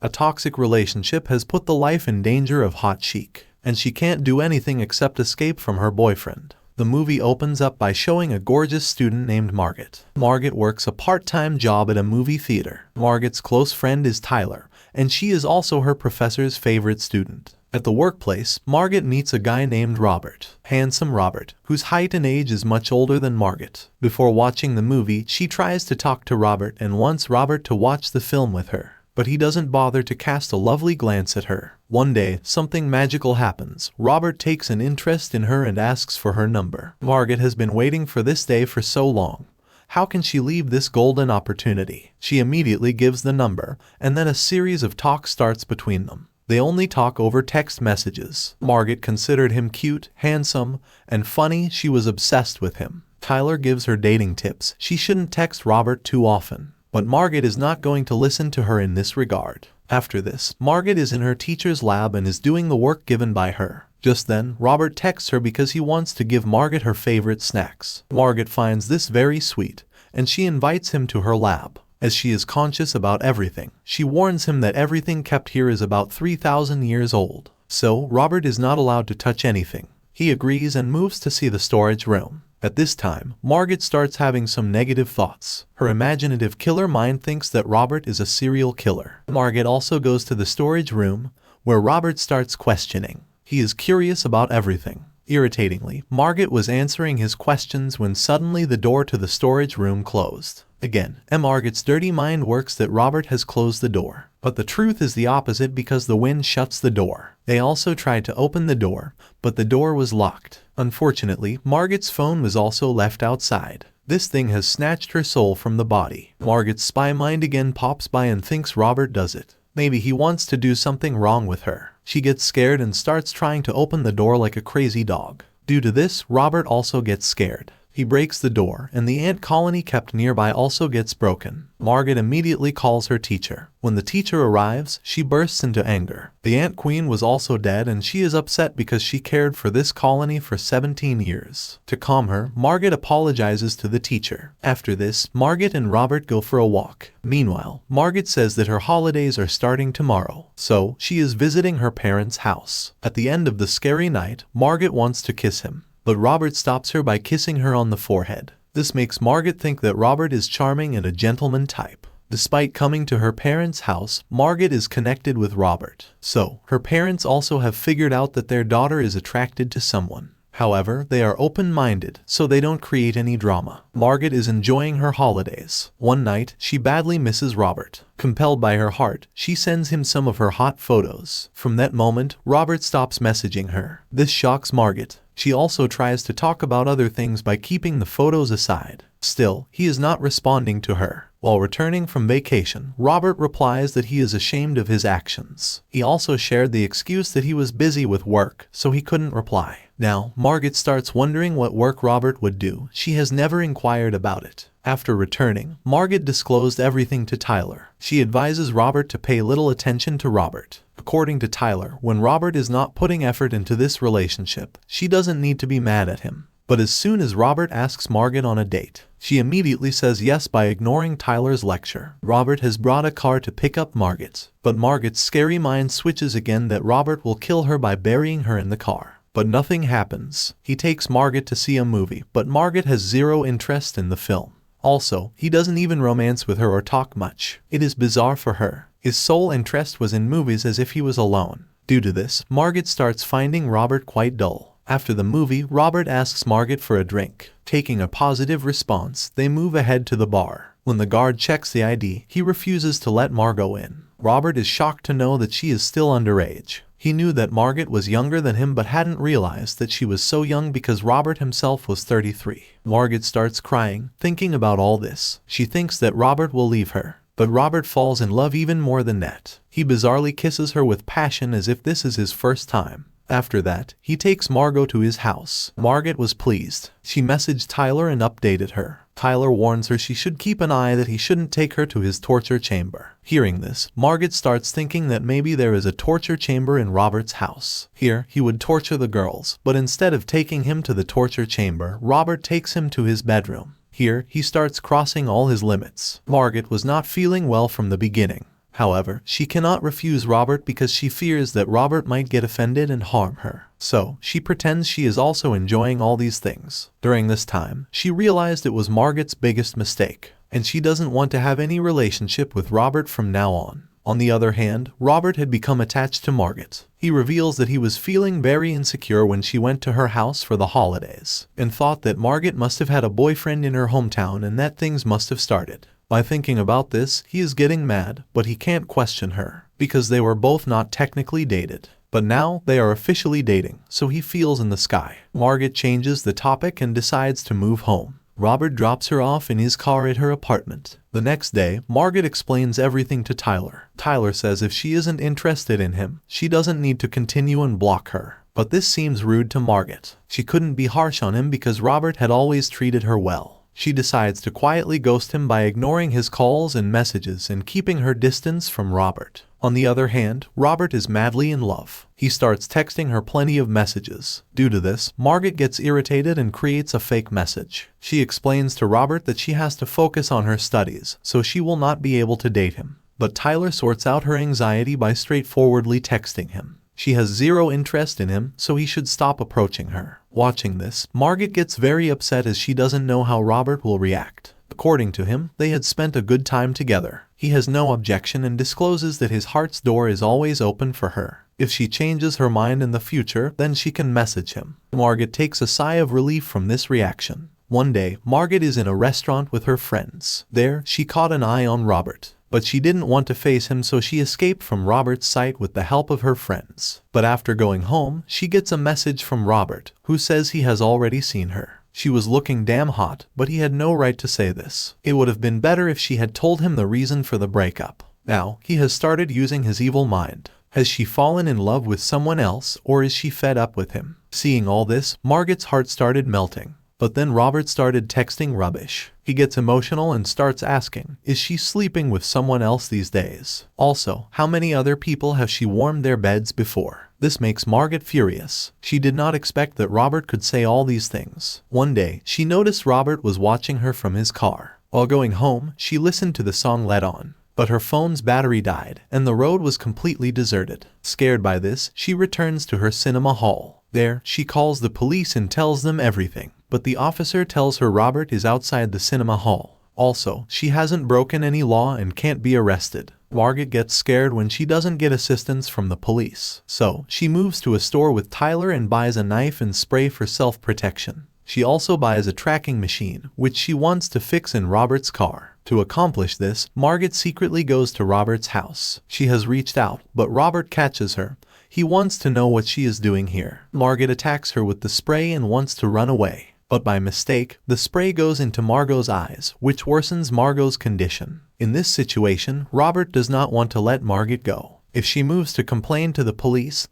A toxic relationship has put the life in danger of Hot Chic, and she can't do anything except escape from her boyfriend. The movie opens up by showing a gorgeous student named Margot. Margot works a part-time job at a movie theater. Margot's close friend is Tyler, and she is also her professor's favorite student. At the workplace, Margot meets a guy named Robert, handsome Robert, whose height and age is much older than Margot. Before watching the movie, she tries to talk to Robert and wants Robert to watch the film with her, but he doesn't bother to cast a lovely glance at her. One day, something magical happens. Robert takes an interest in her and asks for her number. Margot has been waiting for this day for so long. How can she leave this golden opportunity? She immediately gives the number, and then a series of talk starts between them. They only talk over text messages. Margot considered him cute, handsome, and funny. She was obsessed with him. Tyler gives her dating tips. She shouldn't text Robert too often. But Margot is not going to listen to her in this regard. After this, Margot is in her teacher's lab and is doing the work given by her. Just then, Robert texts her because he wants to give Margot her favorite snacks. Margot finds this very sweet, and she invites him to her lab. As she is conscious about everything, she warns him that everything kept here is about 3,000 years old. So, Robert is not allowed to touch anything. He agrees and moves to see the storage room. At this time, Margot starts having some negative thoughts. Her imaginative killer mind thinks that Robert is a serial killer. Margot also goes to the storage room, where Robert starts questioning. He is curious about everything. Irritatingly, Margot was answering his questions when suddenly the door to the storage room closed. Again, Margot's dirty mind works that Robert has closed the door. But the truth is the opposite because the wind shuts the door. They also tried to open the door, but the door was locked. Unfortunately, Margot's phone was also left outside. This thing has snatched her soul from the body. Margot's spy mind again pops by and thinks Robert does it. Maybe he wants to do something wrong with her. She gets scared and starts trying to open the door like a crazy dog. Due to this, Robert also gets scared. He breaks the door, and the ant colony kept nearby also gets broken. Margot immediately calls her teacher. When the teacher arrives, she bursts into anger. The ant queen was also dead, and she is upset because she cared for this colony for 17 years. To calm her, Margot apologizes to the teacher. After this, Margot and Robert go for a walk. Meanwhile, Margot says that her holidays are starting tomorrow, so she is visiting her parents' house. At the end of the scary night, Margot wants to kiss him, but Robert stops her by kissing her on the forehead. This makes Margot think that Robert is charming and a gentleman type. Despite coming to her parents' house, Margot is connected with Robert. So, her parents also have figured out that their daughter is attracted to someone. However, they are open-minded, so they don't create any drama. Margot is enjoying her holidays. One night, she badly misses Robert. Compelled by her heart, she sends him some of her hot photos. From that moment, Robert stops messaging her. This shocks Margot. She also tries to talk about other things by keeping the photos aside. Still, he is not responding to her. While returning from vacation, Robert replies that he is ashamed of his actions. He also shared the excuse that he was busy with work, so he couldn't reply. Now, Margot starts wondering what work Robert would do. She has never inquired about it. After returning, Margot disclosed everything to Tyler. She advises Robert to pay little attention to Robert. According to Tyler, when Robert is not putting effort into this relationship, she doesn't need to be mad at him. But as soon as Robert asks Margot on a date, she immediately says yes by ignoring Tyler's lecture. Robert has brought a car to pick up Margot, but Margot's scary mind switches again that Robert will kill her by burying her in the car. But nothing happens. He takes Margot to see a movie, but Margot has zero interest in the film. Also, he doesn't even romance with her or talk much. It is bizarre for her. His sole interest was in movies as if he was alone. Due to this, Margot starts finding Robert quite dull. After the movie, Robert asks Margot for a drink. Taking a positive response, they move ahead to the bar. When the guard checks the ID, he refuses to let Margot in. Robert is shocked to know that she is still underage. He knew that Margot was younger than him but hadn't realized that she was so young because Robert himself was 33. Margot starts crying, thinking about all this. She thinks that Robert will leave her. But Robert falls in love even more than that. He bizarrely kisses her with passion as if this is his first time. After that, he takes Margot to his house. Margot was pleased. She messaged Tyler and updated her. Tyler warns her she should keep an eye that he shouldn't take her to his torture chamber. Hearing this, Margot starts thinking that maybe there is a torture chamber in Robert's house. Here, he would torture the girls, but instead of taking him to the torture chamber, Robert takes him to his bedroom. Here, he starts crossing all his limits. Margot was not feeling well from the beginning. However, she cannot refuse Robert because she fears that Robert might get offended and harm her. So, she pretends she is also enjoying all these things. During this time, she realized it was Margot's biggest mistake, and she doesn't want to have any relationship with Robert from now on. On the other hand, Robert had become attached to Margot. He reveals that he was feeling very insecure when she went to her house for the holidays, and thought that Margot must have had a boyfriend in her hometown and that things must have started. By thinking about this, he is getting mad, but he can't question her, because they were both not technically dated. But now, they are officially dating, so he feels in the sky. Margot changes the topic and decides to move home. Robert drops her off in his car at her apartment. The next day, Margot explains everything to Tyler. Tyler says if she isn't interested in him, she doesn't need to continue and block her. But this seems rude to Margot. She couldn't be harsh on him because Robert had always treated her well. She decides to quietly ghost him by ignoring his calls and messages and keeping her distance from Robert. On the other hand, Robert is madly in love. He starts texting her plenty of messages. Due to this, Margot gets irritated and creates a fake message. She explains to Robert that she has to focus on her studies, so she will not be able to date him. But Tyler sorts out her anxiety by straightforwardly texting him. She has zero interest in him, so he should stop approaching her. Watching this, Margot gets very upset as she doesn't know how Robert will react. According to him, they had spent a good time together. He has no objection and discloses that his heart's door is always open for her. If she changes her mind in the future, then she can message him. Margot takes a sigh of relief from this reaction. One day, Margot is in a restaurant with her friends. There, she caught an eye on Robert. But she didn't want to face him, so she escaped from Robert's sight with the help of her friends. But after going home, she gets a message from Robert, who says he has already seen her. She was looking damn hot, but he had no right to say this. It would have been better if she had told him the reason for the breakup. Now, he has started using his evil mind. Has she fallen in love with someone else, or is she fed up with him? Seeing all this, Margot's heart started melting. But then Robert started texting rubbish. He gets emotional and starts asking, is she sleeping with someone else these days? Also, how many other people have she warmed their beds before? This makes Margot furious. She did not expect that Robert could say all these things. One day, she noticed Robert was watching her from his car. While going home, she listened to the song Let On. But her phone's battery died, and the road was completely deserted. Scared by this, she returns to her cinema hall. There, she calls the police and tells them everything. But the officer tells her Robert is outside the cinema hall. Also, she hasn't broken any law and can't be arrested. Margot gets scared when she doesn't get assistance from the police. So, she moves to a store with Tyler and buys a knife and spray for self-protection. She also buys a tracking machine, which she wants to fix in Robert's car. To accomplish this, Margot secretly goes to Robert's house. She has reached out, but Robert catches her. He wants to know what she is doing here. Margot attacks her with the spray and wants to run away. But by mistake, the spray goes into Margot's eyes, which worsens Margot's condition. In this situation, Robert does not want to let Margot go. If she moves to complain to the police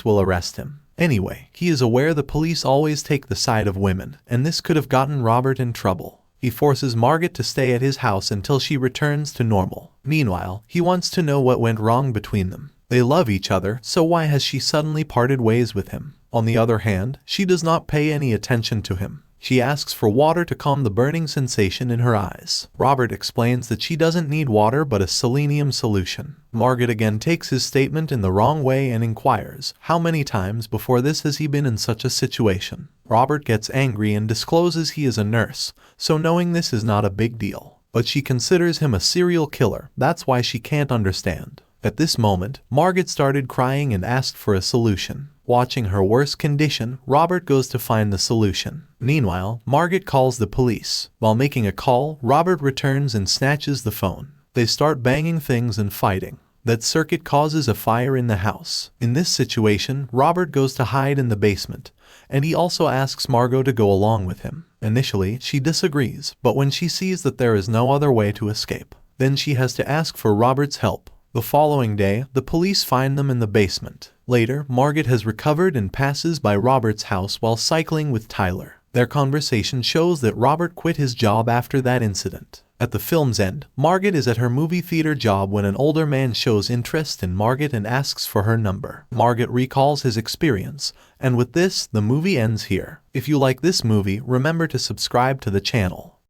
will arrest him. Anyway, he is aware the police always take the side of women, and this could have gotten Robert in trouble. He forces Margot to stay at his house until she returns to normal. Meanwhile, he wants to know what went wrong between them. They love each other, so why has she suddenly parted ways with him? On the other hand, she does not pay any attention to him. She asks for water to calm the burning sensation in her eyes. Robert explains that she doesn't need water but a selenium solution. Margot again takes his statement in the wrong way and inquires, how many times before this has he been in such a situation? Robert gets angry and discloses he is a nurse, so knowing this is not a big deal. But she considers him a serial killer, that's why she can't understand. At this moment, Margot started crying and asked for a solution. Watching her worse condition, Robert goes to find the solution. Meanwhile, Margot calls the police. While making a call, Robert returns and snatches the phone. They start banging things and fighting. That circuit causes a fire in the house. In this situation, Robert goes to hide in the basement, and he also asks Margot to go along with him. Initially, she disagrees, but when she sees that there is no other way to escape, then she has to ask for Robert's help. The following day, the police find them in the basement. Later, Margot has recovered and passes by Robert's house while cycling with Tyler. Their conversation shows that Robert quit his job after that incident. At the film's end, Margot is at her movie theater job when an older man shows interest in Margot and asks for her number. Margot recalls his experience, and with this, the movie ends here. If you like this movie, remember to subscribe to the channel.